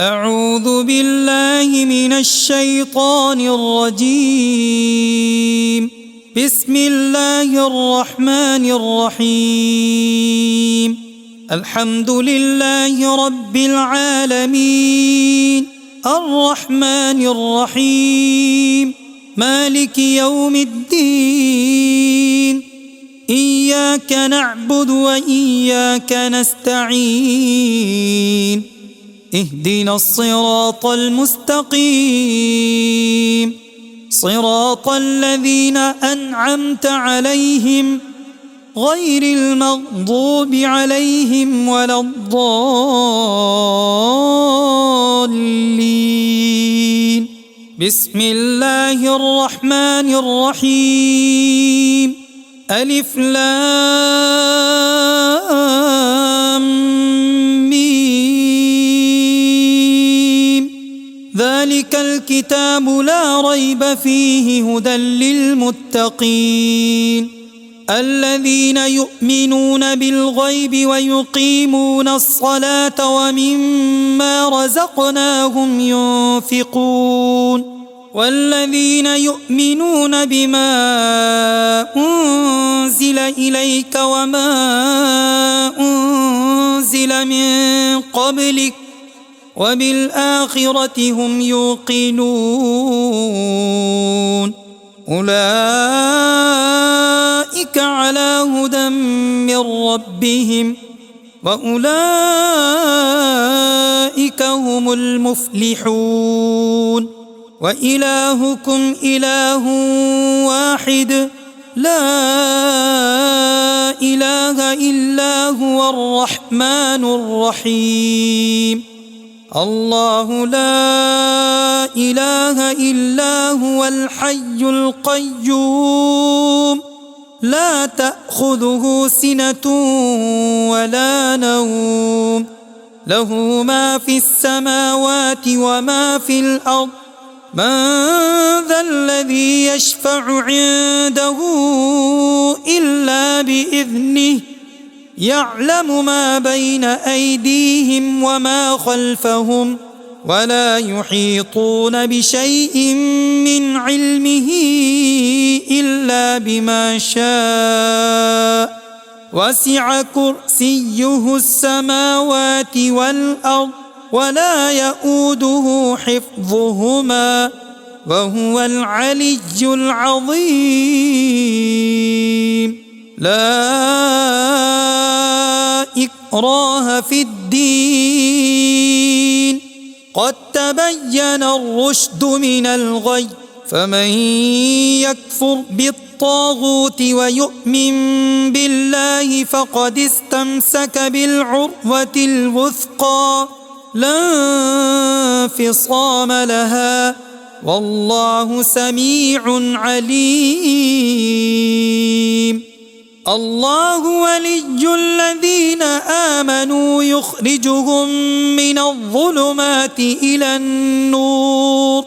أعوذ بالله من الشيطان الرجيم. بسم الله الرحمن الرحيم. الحمد لله رب العالمين الرحمن الرحيم مالك يوم الدين. إياك نعبد وإياك نستعين. اهدنا الصراط المستقيم صراط الذين أنعمت عليهم غير المغضوب عليهم ولا الضالين. بسم الله الرحمن الرحيم. ألف لام ذلك الكتاب لا ريب فيه هدى للمتقين الذين يؤمنون بالغيب ويقيمون الصلاة ومما رزقناهم ينفقون والذين يؤمنون بما أنزل إليك وما أنزل من قبلك وبالآخرة هم يوقنون أولئك على هدى من ربهم وأولئك هم المفلحون. وإلهكم إله واحد لا إله إلا هو الرحمن الرحيم. الله لا إله إلا هو الحي القيوم لا تأخذه سنة ولا نوم له ما في السماوات وما في الأرض. من ذا الذي يشفع عنده إلا بإذنه يعلم ما بين أيديهم وما خلفهم ولا يحيطون بشيء من علمه إلا بما شاء. وسع كرسيه السماوات والأرض ولا يؤوده حفظهما وهو العلي العظيم. لا إكراه في الدين قد تبين الرشد من الغي. فمن يكفر بالطاغوت ويؤمن بالله فقد استمسك بالعروة الوثقى لا انفصام لها والله سميع عليم. الله ولي الذين آمنوا يخرجهم من الظلمات إلى النور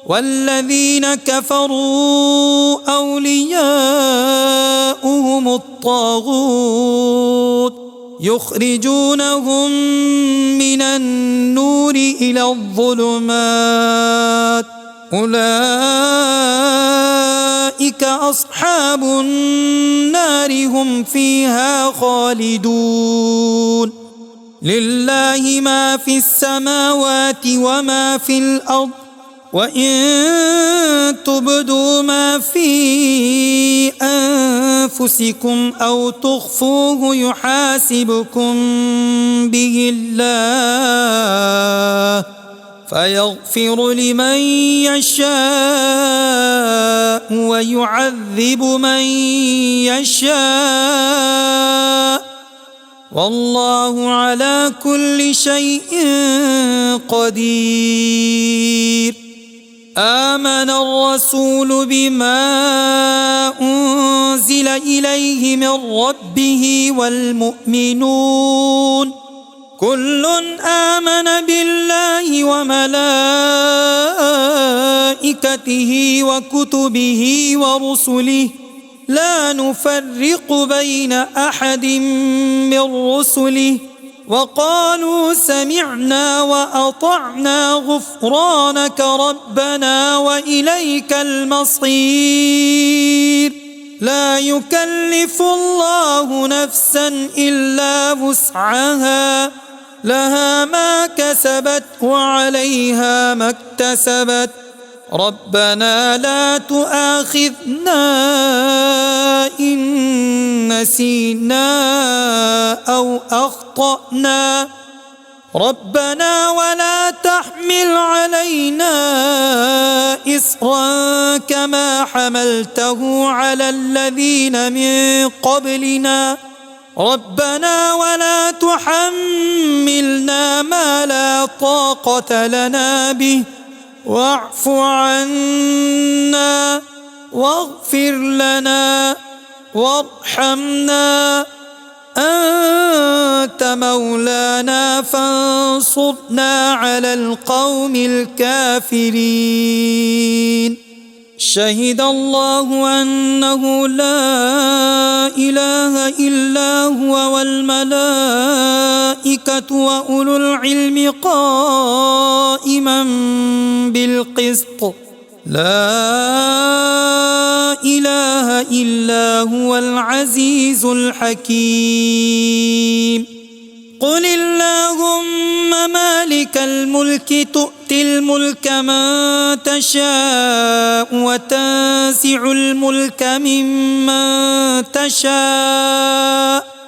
والذين كفروا أولياؤهم الطاغوت يخرجونهم من النور إلى الظلمات أولئك أصحاب النار هم فيها خالدون. لله ما في السماوات وما في الأرض وإن تبدوا ما في أنفسكم أو تخفوه يحاسبكم به الله فيغفر لمن يشاء ويعذب من يشاء والله على كل شيء قدير. آمن الرسول بما أنزل إليه من ربه والمؤمنون كل آمن بالله وملائكته وكتبه ورسله لا نفرق بين أحد من رسله وقالوا سمعنا وأطعنا غفرانك ربنا وإليك المصير لا يكلف الله نفسا إلا وسعها لها ما كسبت وعليها ما اكتسبت ربنا لا تؤاخذنا إن نسينا أو أخطأنا ربنا ولا تحمل علينا إصرا كما حملته على الذين من قبلنا ربنا ولا تحملنا ما لا طاقة لنا به واعف عنا واغفر لنا وارحمنا أنت مولانا فانصرنا على القوم الكافرين شهد الله أنه لا إله إلا هو والملائكة وأولو العلم قائما بالقسط لا إله إلا هو العزيز الحكيم قل اللهم مالك الملك تؤتي الملك من تشاء وتنزع الملك ممن تشاء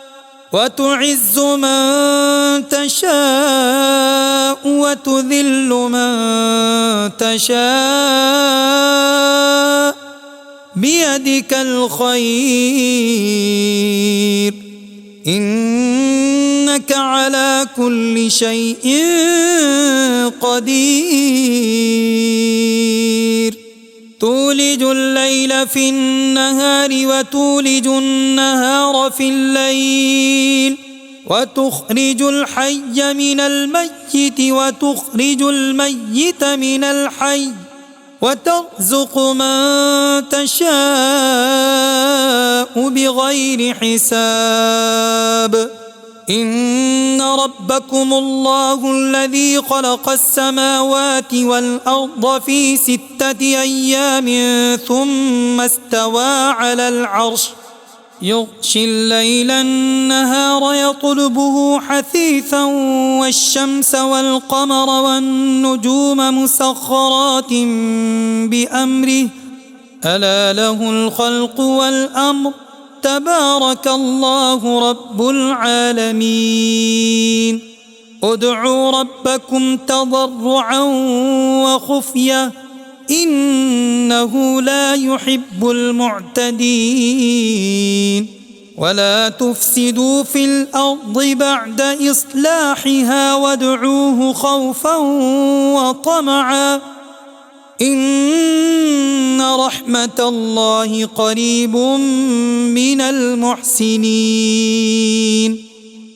وتعز من تشاء وتذل من تشاء بيدك الخير إنك على كل شيء قدير تولج الليل في النهار وتولج النهار في الليل وتخرج الحي من الميت وتخرج الميت من الحي وترزق من تشاء بغير حساب إن ربكم الله الذي خلق السماوات والأرض في 6 أيام ثم استوى على العرش يغشي الليل النهار يطلبه حثيثا والشمس والقمر والنجوم مسخرات بأمره ألا له الخلق والأمر تبارك الله رب العالمين ادعوا ربكم تضرعا وخفية إنه لا يحب المعتدين ولا تفسدوا في الأرض بعد إصلاحها وادعوه خوفا وطمعا إن رحمة الله قريب من المحسنين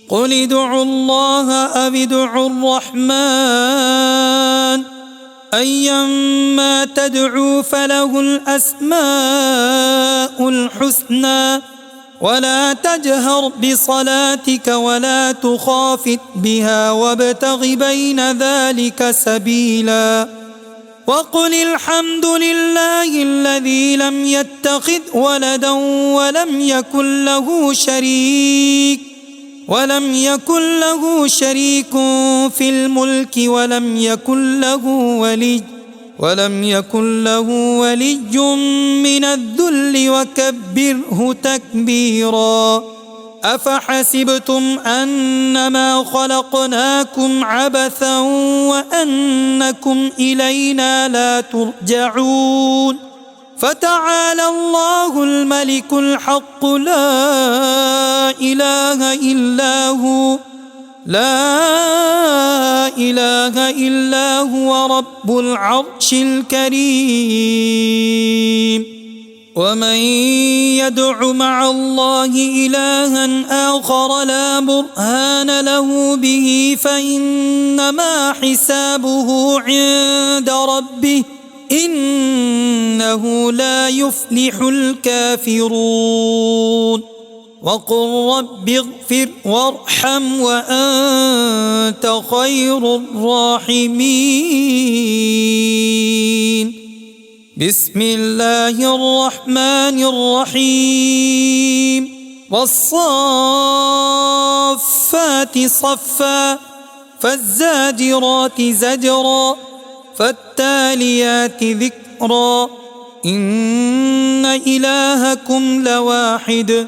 قل ادعوا الله أو ادعوا الرحمن أيما تدعوا فله الأسماء الحسنى ولا تجهر بصلاتك ولا تخافت بها وابتغ بين ذلك سبيلا وقل الحمد لله الذي لم يتخذ ولدا ولم يكن له شريك في الملك ولم يكن له ولي من الذل وكبره تكبيرا أفحسبتم أنما خلقناكم عبثا وأنكم إلينا لا ترجعون فتعالى الله الملك الحق لا إله إلا هو رب العرش الكريم ومن يدع مع الله إلها آخر لا برهان له به فإنما حسابه عند ربه إنه لا يفلح الكافرون وقل رب اغفر وارحم وأنت خير الراحمين. بسم الله الرحمن الرحيم. والصافات صفا فالزاجرات زجرا فالتاليات ذكرا إن إلهكم لواحد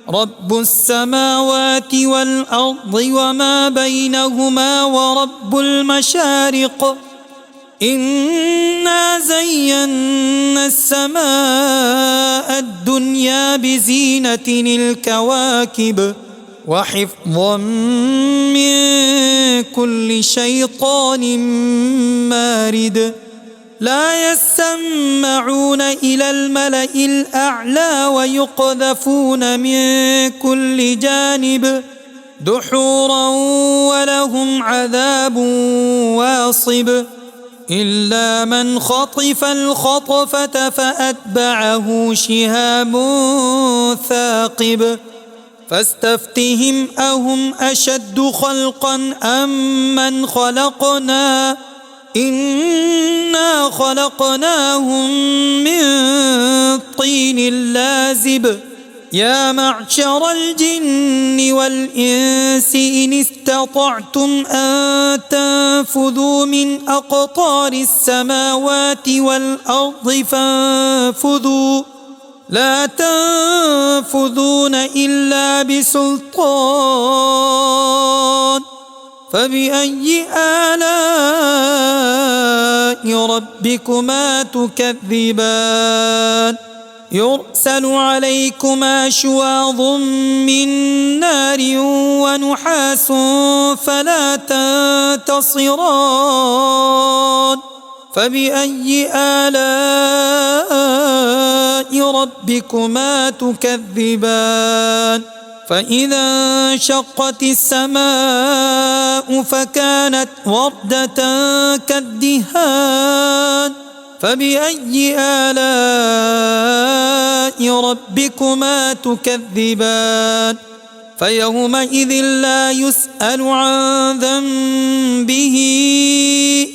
رب السماوات والأرض وما بينهما ورب المشارق إنا زينا السماء الدنيا بزينة الكواكب وحفظا من كل شيطان مارد لا يسمعون إلى الملأ الأعلى ويقذفون من كل جانب دحورا ولهم عذاب واصب إلا من خطف الخطفة فأتبعه شهاب ثاقب فاستفتهم أهم أشد خلقا أم من خلقنا إنا خلقناهم من طين لازب يا معشر الجن والإنس إن استطعتم أن تنفذوا من أقطار السماوات والأرض فانفذوا لا تنفذون إلا بسلطان فبأي آلاء ربكما تكذبان يرسل عليكما شواظ من نار ونحاس فلا تنتصران فبأي آلاء ربكما تكذبان فإذا انشقت السماء فكانت وردة كالدهان فبأي آلاء ربكما تكذبان فيومئذ لا يسأل عن ذنبه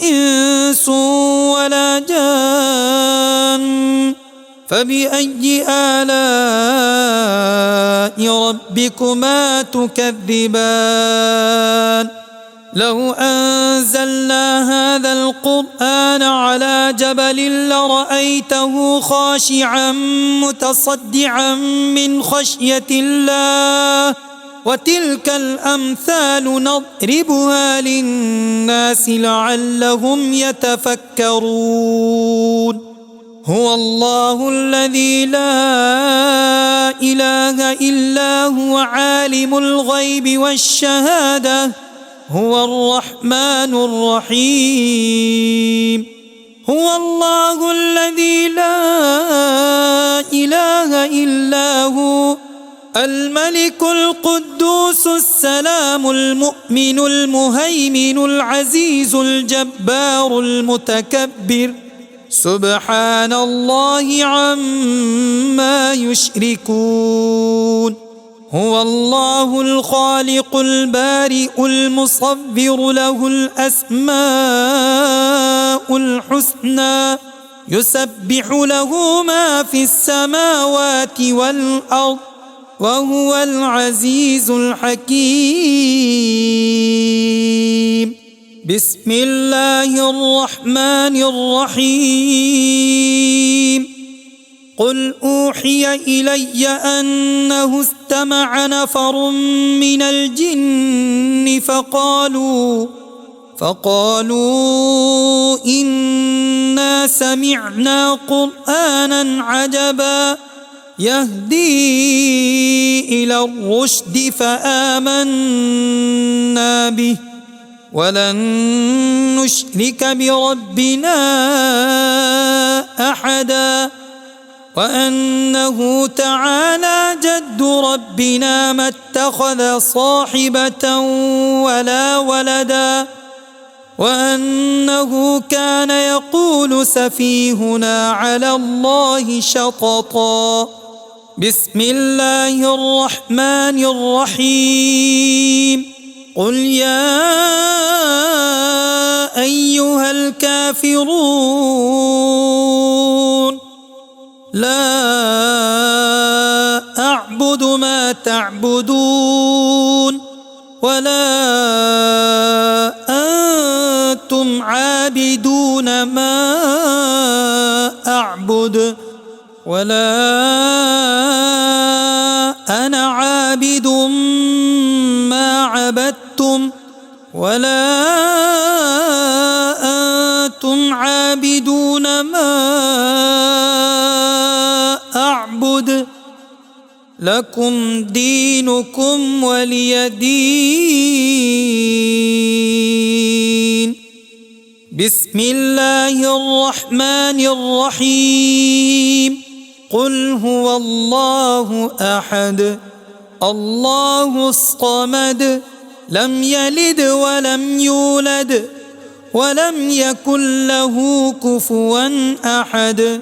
إنس ولا جان فبأي آلاء ربكما تكذبان لو أنزلنا هذا القرآن على جبل لرأيته خاشعا متصدعا من خشية الله وتلك الأمثال نضربها للناس لعلهم يتفكرون هو الله الذي لا إله إلا هو عالم الغيب والشهادة هو الرحمن الرحيم هو الله الذي لا إله إلا هو الملك القدوس السلام المؤمن المهيمن العزيز الجبار المتكبر سبحان الله عما يشركون هو الله الخالق البارئ المصور له الأسماء الحسنى يسبح له ما في السماوات والأرض وهو العزيز الحكيم بسم الله الرحمن الرحيم قل أوحي إلي أنه استمع نفر من الجن فقالوا إنا سمعنا قرآنا عجبا يهدي إلى الرشد فآمنا به ولن نشرك بربنا أحدا وأنه تعالى جد ربنا ما اتخذ صاحبة ولا ولدا وأنه كان يقول سفيهنا على الله شططا بسم الله الرحمن الرحيم قل يا أيها الكافرون لا أعبد ما تعبدون ولا أنتم عابدون ما أعبد ولا أنا عابد ما عبدتم ولا أنتم عابدون ما أعبد لكم دينكم ولي دين. بسم الله الرحمن الرحيم قل هو الله أحد الله الصمد لم يلد ولم يولد ولم يكن له كفوا أحد.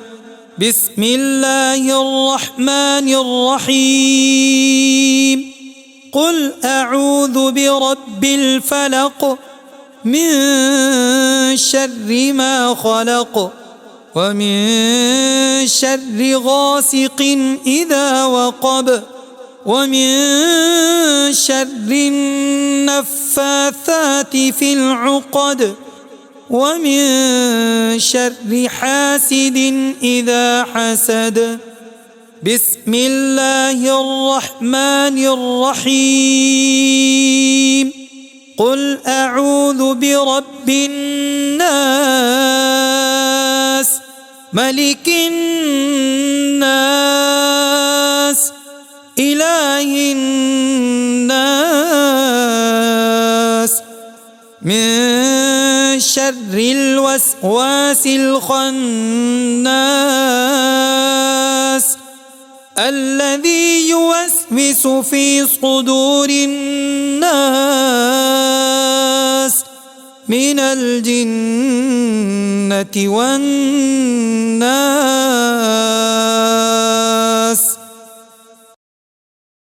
بسم الله الرحمن الرحيم قل أعوذ برب الفلق من شر ما خلق ومن شر غاسق إذا وقب ومن شر النفاثات في العقد ومن شر حاسد إذا حسد. بسم الله الرحمن الرحيم قل أعوذ برب الناس ملك الناس إله الناس من شر الوسواس الخناس الذي يوسوس في صدور الناس من الجنة والناس.